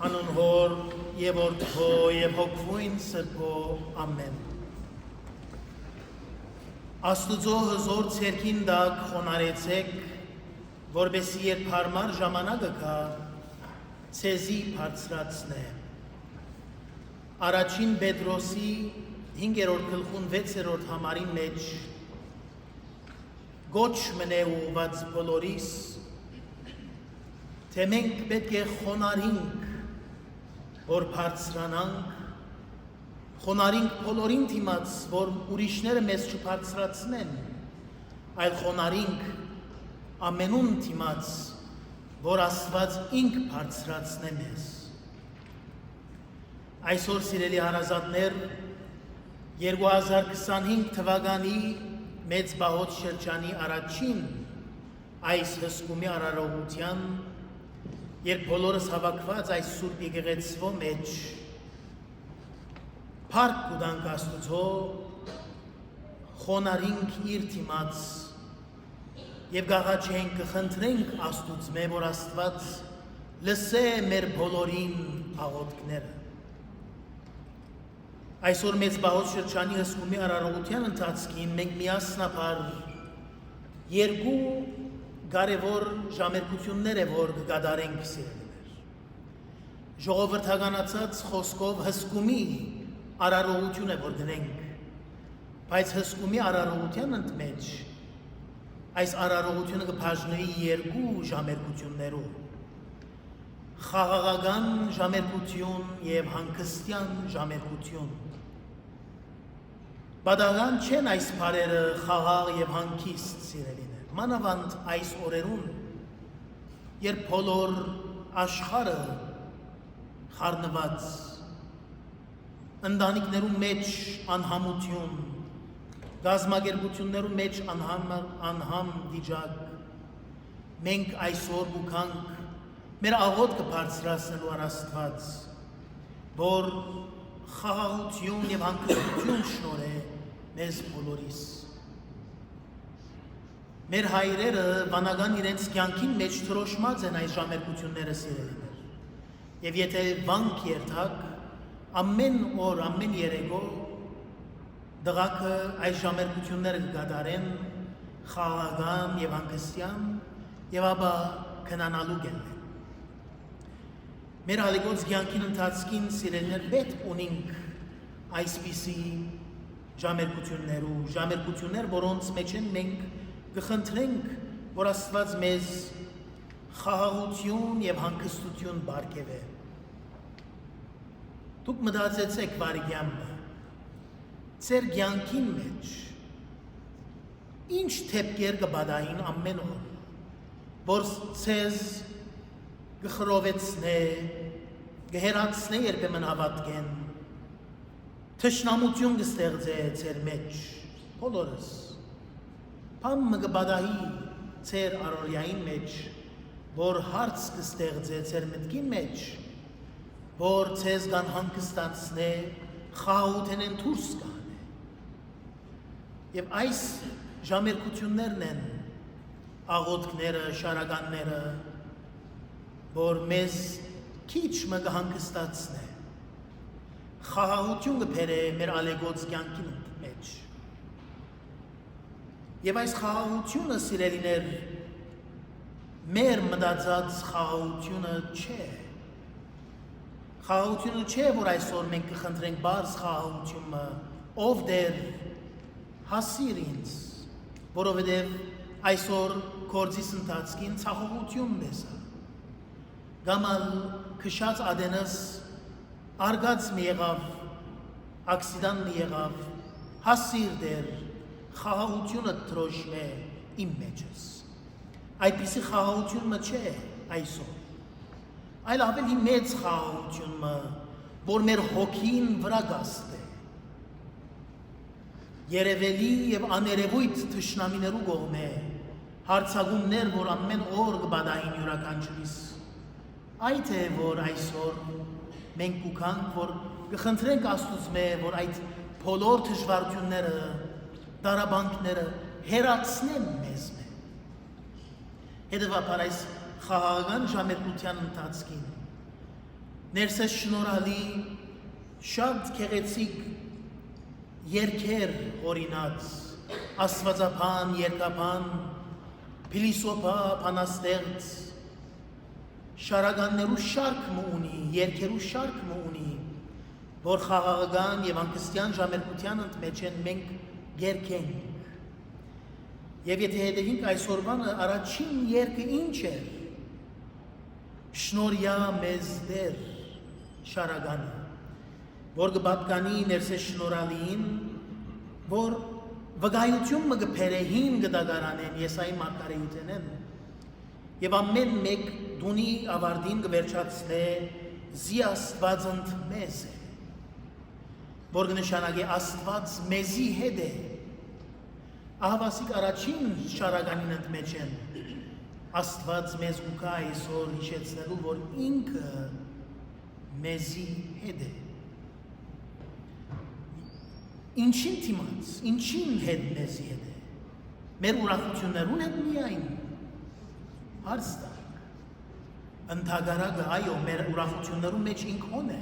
Հանուն հոր և որդու և հոգվույն սրբո ամեն։ Աստուծո հզոր ցերքին դակ խոնարեցեք, որբեսի երբ հարմար ժամանակը գա, ցեզի բարձրացնե։ Առաջին Պետրոսի 5-րդ գլխուն 6-րդ համարի մեջ գոչ մնե ուղված բոլորիս, թե մենք պետք է խոնարհենք, որ բարձրանանք, խոնարհենք բոլորին դիմաց, որ ուրիշները մեզ չբարձրացնեն, այլ խոնարհենք ամենուն դիմաց, որ Աստված ինք բարձրացնե մեզ։ Այսօր սիրելի հարազատներ, 2025 թվականի մեծ բահոց շրջանի առաջին այս հսկումի արարողության, երբ բոլորս հավաքված այս սուրբ եկեղեցվո մեջ փառք կուտանք Աստուծո, խոնարհենք իր դիմաց եւ գաղաչենք, կխնդրենք Աստուծմե, որ Աստված լսե մեր բոլորին աղոթքները։ Այսօր մեծ բահոց շրջանի հսկումի արարողության ընթացքին մենք միասնաբար երկու կարևոր ժամերկություններ է, որ կկատարենք սիրելիներ։ Ժողովրդականացած խոսքով հսկումի արարողություն է, որ դնենք, բայց հսկումի արարողության ընդմեջ այս արարողությունը կբաժնվի երկու ժամերկություններով՝ խաղաղական ժամերկություն և հանգստյան ժամերկություն։ Բադաղան չեն այս բարերը խաղաղ և հանգիստ սիրելիներ, մանավանդ այս օրերուն, երբ բոլոր աշխարհը խառնված, ընտանիքներու մեջ անհամություն, գազམ་ագերբություններու մեջ անհամ վիճակ, մենք այսօր գուքանք մեր աղոթքը բարձրացնելու Աստված, որ խաղաղություն և հանգստություն շնորհե մեզ բոլորիս։ Մեր հայրերը վանական իրենց կյանքին մեջ թրոշմած են այս ժամերկությունները սիրելիներ։ Եվ եթե վանք երթակ, ամեն օր, ամեն երեկո դղակը այս ժամերկությունները կկատարեն խաղաղական և հանգստյան և ապա քնանալու կենեն։ Մեր ալիգոց կյանքին ընթացքին սիրելիներ պետք ունենք այսպիսի ժամերկություններ, որոնց մեջ են մենք կխնդրենք, որ Աստված մեզ խաղաղություն և հանգստություն բարգևե։ Դուք մտածեցեք վարիգյամը, ձեր կյանքին մեջ ինչ թեփքեր կբադային ամեն օր, որ ձեզ կխրովեցնե, կհերացնե երբեմն հավատքեն, թշնամություն կստեղծե ձեր մեջ, բոլորս, բամը կբադայի ձեր առօրյային մեջ, որ հարց կստեղծե ձեր մտքի մեջ, որ ձեզ կան հանգստացնե, խաղաղութենեն դուրս կանե։ Եվ այս ժամերկություններն են աղոթքները, շարականները, որ մեզ քիչ մը կհանգստացնե, խաղաղություն կբերե մեր ալեգոց կյանքին մեջ։ Եվ այս խաղաղությունը, սիրելիներ, մեր մտածած խաղաղությունը չէ։ Խաղաղությունը չէ, որ այսօր մենք կխնդրենք բարձ խաղաղությունը, ով դեր հասիր ինձ, որովհետև այսօր գործիս ընթացքին ցախողություն դեսա։ Գամալ քշած ադենս արգած մի եղավ, ակսիդան մի եղավ, հասիր դեր, խաղաղությունը տրոշմե իմ մեջս։ Այդպիսի խաղաղությունը չէ այսօր, այլ ավելի մեծ խաղաղությունը, որ մեր հոգին վրա գաստ է։ Երևելի և աներևույթ թշնամիներու կողմե, հարցակումներ, որ ամեն օր կբադային յուրաքանչյուրիս, այդ է, որ այսօր մենք կուքանք, որ կխնդրենք Աստուծմե, որ այդ բոլոր դժվարությունները, դարաբանքները հեռացնեն մեզ։ Հետևաբար այս խաղաղական ժամերկության ընթացքին ներսես շնորհալի շատ գեղեցիկ երգեր օրինած աստվածաբան, երկաբան, փիլիսոփա, բանաստեղծ շարականներու շարք ունի, երգերու շարք ունի, որ խաղաղական եւ անկստյան ժամերկության մեջ են մենք երգենք։ Եվ եթե հետևենք այսօրվանը առաջին երգը ինչ էր, շնորհյա մեզ դեր շարականը, որ կպատկանի ներսես շնորհալին, որ վկայություն մը կբերեին կդագարանեն Եսայի մարգարեութենեն, եւ ամեն մեկ դունի ավարտին կվերջացնե զի Աստված ընդ մեզ է, որ կնշանակե Աստված մեզի հետ է, ահավասիկ առաջին շարականին ընդ մեջ են, Աստված մեզ ուկա այսօր հիշեցնելու, որ ինքը մեզի հետ է, ինչին թիմած, ինչին հետ մեզի հետ է, մեր ուրախություններուն հետ միայն, հարց տանք, ընդհակառակը այո, մեր ուրախություններուն մեջ ինքն է,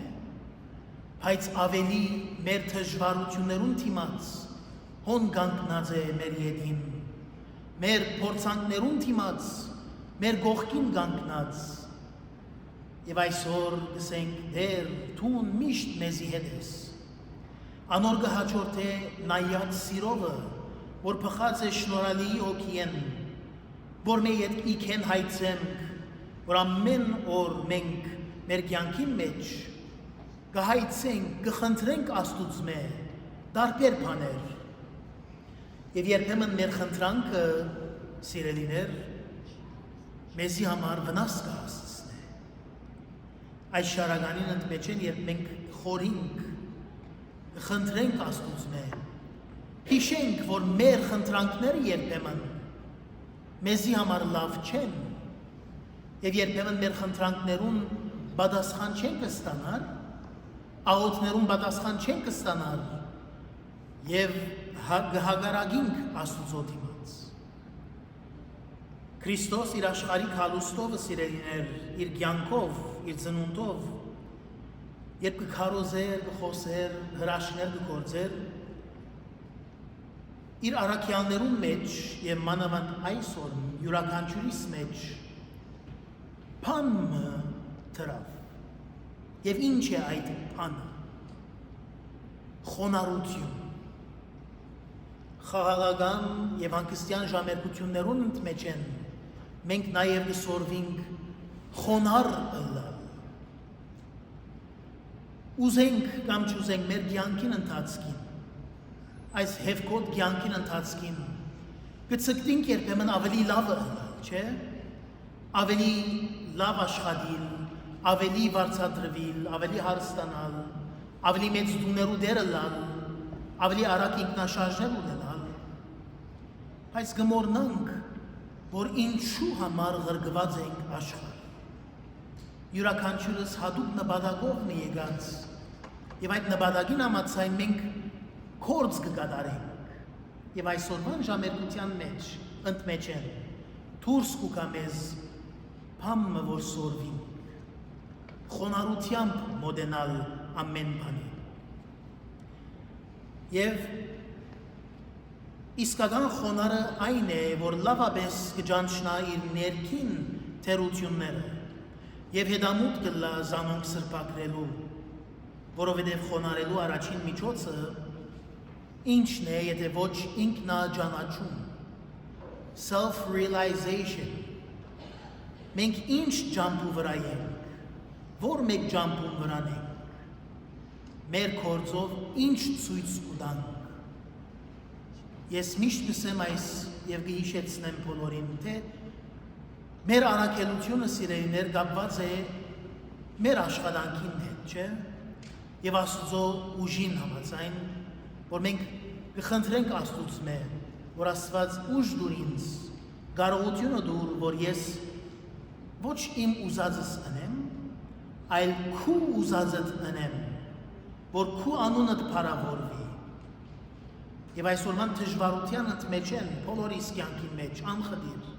բայց ավելի մեր դժվարություններուն թիմած, հոն կանգնած է մեր ետին, մեր փորձանքներուն թիմած, մեր գողքին կանգնած, եւ այսօր կսենք դեր թուն միշտ մեզի հետ ես, անոր կհաջորդ է նայած սիրովը, որ փխած է շնորհալի հոգիեն, որ մեր հետ իքեն հայցենք, որ ամեն օր մենք մեր կյանքի մեջ կհայցենք, կխնդրենք Աստուծո մե տարբեր բաներ, եւ երբեմն մեր խնդրանքը, սիրելիներ, մեզի համար վնաս կհասցնի։ Այս շարականին ընդմեջ են, երբ մենք խորինք, խնդրենք Աստուծո մե, հիշենք, որ մեր խնդրանքները երբեմն մեզի համար լավ չեն, եւ երբեմն մեր խնդրանքներուն պատասխան չեն կստանալ, աղոթներուն պատասխան չեն կստանալ, եւ հագարագինք Աստուծո դիմաց։ Քրիստոս իր աշխարհիկ հալուստով սիրելիներ, իր կյանքով, իր ծնունդով, երբ կքարոզեր, կխոսեր, հրաշքներ կգործեր, իր առաքյալներուն մեջ եւ մանավանդ այսօր յուրաքանչյուրիս մեջ բանը դրավ եւ ինչ է այդ բանը խոնարհություն խաղաղական եւ անկստյան ժամերկություններուն մեջ են մենք նաեւ կսորվենք խոնար ըլլալ ուզենք կամ չուզենք մեր կյանքին ընթացքին այս հևկոտ կյանքին ընթացքին կցկտինք երբեմն ավելի լավը ըլլալ, չէ? Ավելի լավ աշխատիլ, ավելի վարձատրվիլ, ավելի հարստանալ, ավելի մեծ դուներու դեր ըլլալ, ավելի արագ ինքնաշարժներ ունենալ, բայց կմոռնանք, որ ինչու համար ղրկված ենք աշխարհ։ Յուրաքանչյուրս հատուկ նպատակով մի եկած, եւ այդ նպատակին համաձայն մենք կորձ կկատարենք եւ այսօրվան ժամերկության մեջ ընդմեջ են դուրս կուկա մեզ բամը որ սորվին խոնարհությամբ մոդենալ ամեն բանի եւ իսկական խոնարը այն է որ լավապես կճանչնա իր ներքին թերությունները եւ հետամուտ կլա զանոնք սրբակրելու որովհետեւ խոնարելու առաջին միջոցը ինչն է, եթե ոչ ինքնաճանաչում, self-realization, մենք ինչ ջամփու վրա ենք, որ մեկ ջամփուն վրան ենք, մեր կործով ինչ ցույց կտանք, ես միշտ կսեմ այս և կհիշեցնեմ բոլորին, թե մեր առաքելությունը սիրելիներ կապված է մեր աշխատանքին հետ, չէ, և Աստուծո ուժին համաձայն, որ մենք կխնդրենք Աստուծո մե, որ Աստված ուժ դուր ինձ, կարողությունը դուր, որ ես ոչ իմ ուզածս ընեմ, այլ քու ուզածդ ընեմ, որ քու անունդ փառավորվի։ Եվ այսօրվան դժվարության մեջ են, բոլորիս կյանքի մեջ, անխտիր։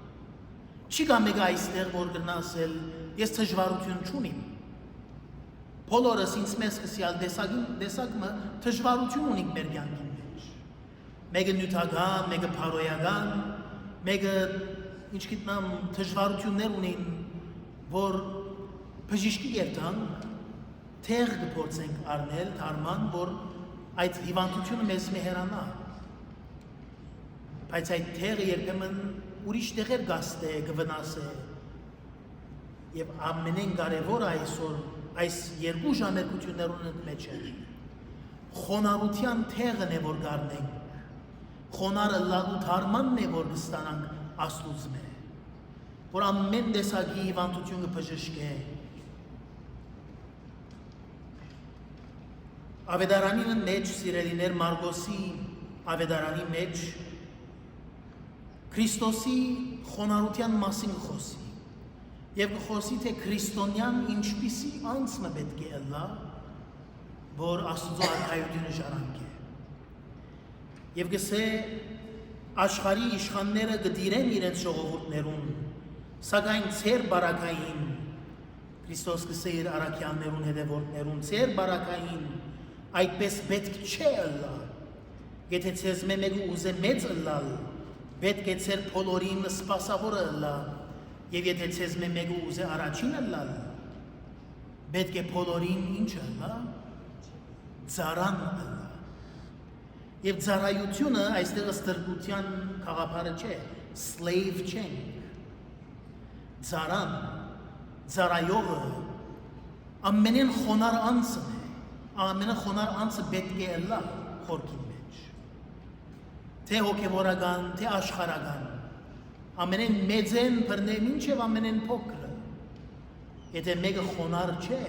Չի կա մեկ այստեղ, որ կնա ասել, ես դժվարություն չունիմ։ բոլորս ինձ մեզ կսյալ դեսագմը դժվարություն ունենք մեր կյանքի մեջ։ Մեկը նյութական, մեկը փարոյական, մեկը ինչ գիտնամ դժվարություններ ունեն, որ բժիշկի երթանք, թեղ կփորձենք առնել, թարման, որ այդ հիվանդությունը մեզ մեհերանա։ Բայց այդ թեղը երբեմն ուրիշ տեղեր գաստե, կվնասե։ Եվ ամենեն կարևորը այսօր այս երկու ժամերկություններուն մեջ է։ Խոնարհության թեղն է, որ գարնենք, խոնարը լագու թարմանն է, որ կստանանք Աստուծմե, որ ամեն տեսակի հիվանդություն կբժշկե։ Ավետարանի մեջ, սիրելիներ, Մարգոսի ավետարանի մեջ Քրիստոսի խոնարհության մասին խոսի եւ խոսի թե քրիստոնյան ինչպիսի անձը պետք է ըլլա, որ Աստծո արքայությունը ժառանգե։ Եվ գսե աշխարհի իշխանները կդիրեն իրենց ժողովուրդներուն, սակայն ծեր բարակային Քրիստոս գսե իր առաքյալներուն հետևորդներուն, ծեր բարակային այդպես պետք չէ ըլլա։ Եթե ցեզ մեկը ուզե մեծ ըլլալ, պետք է ծեր բոլորին սպասավորը ըլլա, եւ եթե ցեզ մեկը ուզե առաջին ըլլալ, պետք է բոլորին ինչ ըլլա, ծառան ըլլա։ Եվ ծառայությունը այստեղ ստրկության խաղապարը չէ, slave չենք։ Ծառան, ծառայողը ամենեն խոնար անձն է, ամենախոնար անձը պետք է ըլլա խորքի մեջ։ Թե հոգևորական, թե աշխարհական, ամենեն մեծեն բռնե մինչև ամենեն փոքրը։ Եթե մեկը խոնար չէ,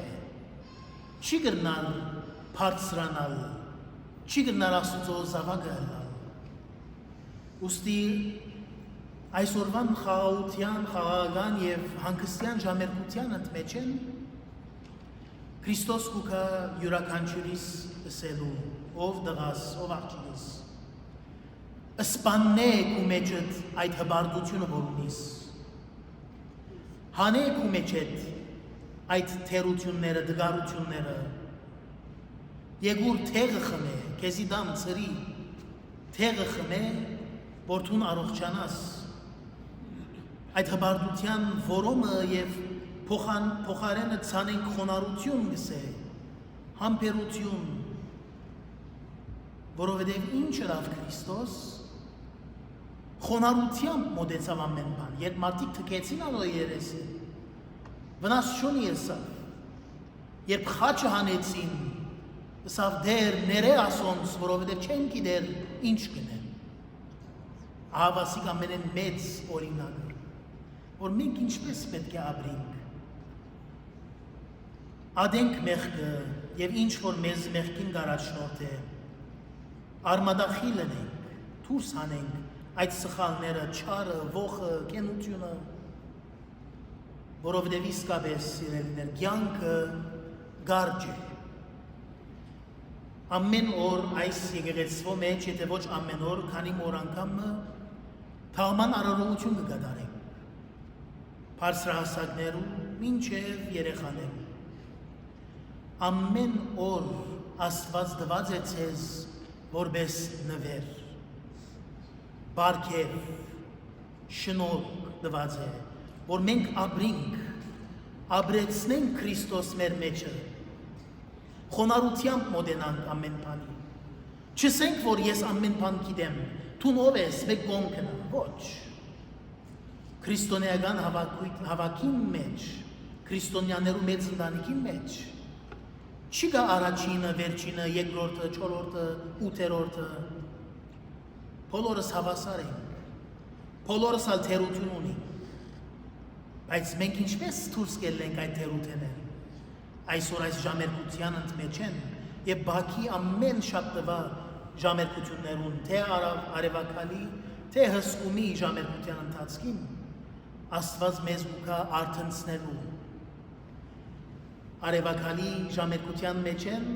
չի կրնալ բարձրանալ, չի կրնալ Աստծո զավակը ըլլալ։ Ուստի այսօրվան խաղաղության, խաղաղական եւ հանգստյան ժամերկության մեջ են Քրիստոս կուքա յուրաքանչյուրիս ասելու, ով դղաս, ով աղջիկս, սպաննե քու մեջդ այդ հբարդությունը որ ունիս, հանե քու մեջդ այդ թերությունները, դգարությունները, եգուր թեղը խմե, քեզի դամ ծրի, թեղը խմե, որ թուն առողջանաս, այդ հբարդության որոմը եւ փոխարենը ցանենք խոնարհություն գսե, համբերություն, որովհետև ինչ ըրավ Քրիստոս, խոնարհությամբ մոտեցավ ամեն բան, երբ մարդիկ թքեցին ալո երեսը, վնաս չունի ըսավ, երբ խաչը հանեցին, ըսավ դեր ներե ասոնց, որովհետև չեն գիտեր ինչ կնեն, ահավասիկ ամենեն մեծ օրինակը, որ մենք ինչպես պետք է ապրենք, ադենք մեղքը եւ ինչ որ մեզ մեղքին գարաչնորդ է, արմադախիլ լինենք, դուրս հանենք այդ սխալները, չարը, ողը, կենությունը, որովհետև իսկապես սիրելիներ, կյանքը գարջ է։ Ամեն օր այս եկեղեցվո մեջ, եթե ոչ ամեն օր, քանի օր անգամը թաղման արարողություն կգադարենք։ Բարձրահասակներու, մինչև երեխաներու։ Ամեն օր Աստված տված է ցեզ որպես նվեր, բարգև, շնորհ տված է, որ մենք ապրենք, ապրեցնենք Քրիստոս մեր մեջը, խոնարհությամբ մոտենանք ամեն բանի։ Չսենք, որ ես ամեն բան գիտեմ, դու ով ես, մեկ կողմ կնա, ոչ։ Քրիստոնեական հավաքին մեջ, քրիստոնյաներու մեծ ընտանիքի մեջ, չի գա առաջինը, վերջինը, երկրորդը, չորրորդը, ութերորդը, բոլորս հավասար ենք, բոլորս ալ թերություն ունենք, բայց մենք ինչպես դուրս կելենք այդ թերութեներ, այսօր այս ժամերկության մեջ են, եւ բակի ամեն շատ տվա ժամերկություններուն, թե արևակալի, թե հսկումի ժամերկության ընթացքին, Աստված մեզ ուկա արթնցնելու, արևակալի ժամերկության մեջ են,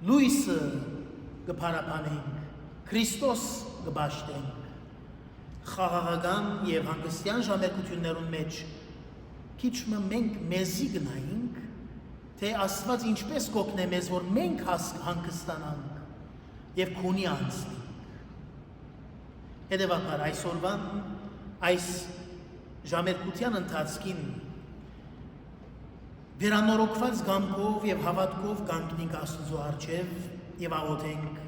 լույսը կփարապանենք, Քրիստոս կբաշտենք, խաղաղական եւ հանգստյան ժամերկություններուն մեջ քիչ մենք մեզի գնայինք, թե Աստված ինչպես կօգնե մեզ, որ մենք հանգստանանք եւ քունի անցնենք։ Հետևաբար այսօրվան այս ժամերկության ընթացքին վերանորոգված գամքով եւ հավատքով կանգնենք Աստծո առջև եւ աղոթենք,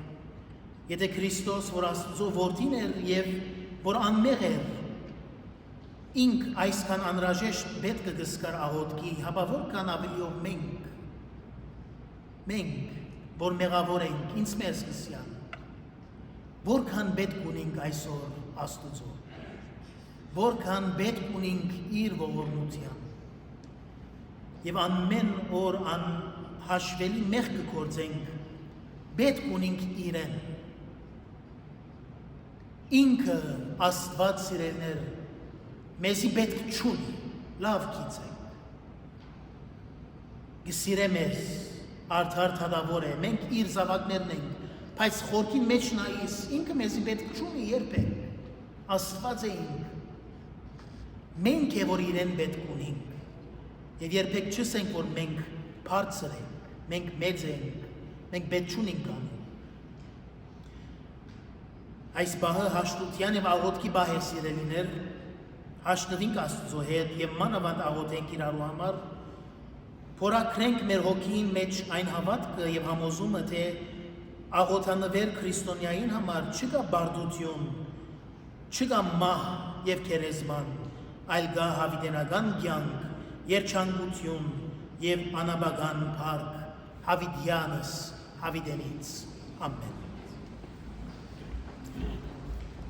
եթե Քրիստոս, որ Աստծո որդին էր եւ որ անմեղ էր, ինք այսքան անհրաժեշտ պետք է գսկար աղոթքի, հապա որքան ավելիով մենք, որ մեղավոր ենք, ինձ մեզ կսյան, որքան պետք ունենք այսօր Աստծո, որքան պետք ունենք իր ողորմության, եւ ամեն օր անհաշվելի մեղք կգործենք, պետք ունենք իրեն, ինքը Աստված սիրելներ, մեզի պետք չունի, լավ գիտենք, գսիրե մեզ, արդար թադավոր է, մենք իր զավակներն ենք, բայց խորքին մեջ նայիս, ինքը մեզի պետք չունի երբեք, Աստված է ինք, մենք է, որ իրեն պետք ունենք, եւ երբեք չսենք, որ մենք բարձր ենք, մենք մեծ ենք, մենք պետք չունենք անում։ Այս բահը հաշտության եւ աղոթքի բահ է, սիրելիներ, հաշտվենք Աստծո հետ եւ մանավանդ աղոթենք իրարու համար, փորագրենք մեր հոգին մեջ այն հավատքը եւ համոզումը, թե աղոթանվեր քրիստոնյային համար չկա բարդություն, չկա մահ եւ քերեզման, այլ գա հավիտենական կյանք, երջանկություն եւ անաբական փառք հավիտյանս հավիտենից։ Ամեն։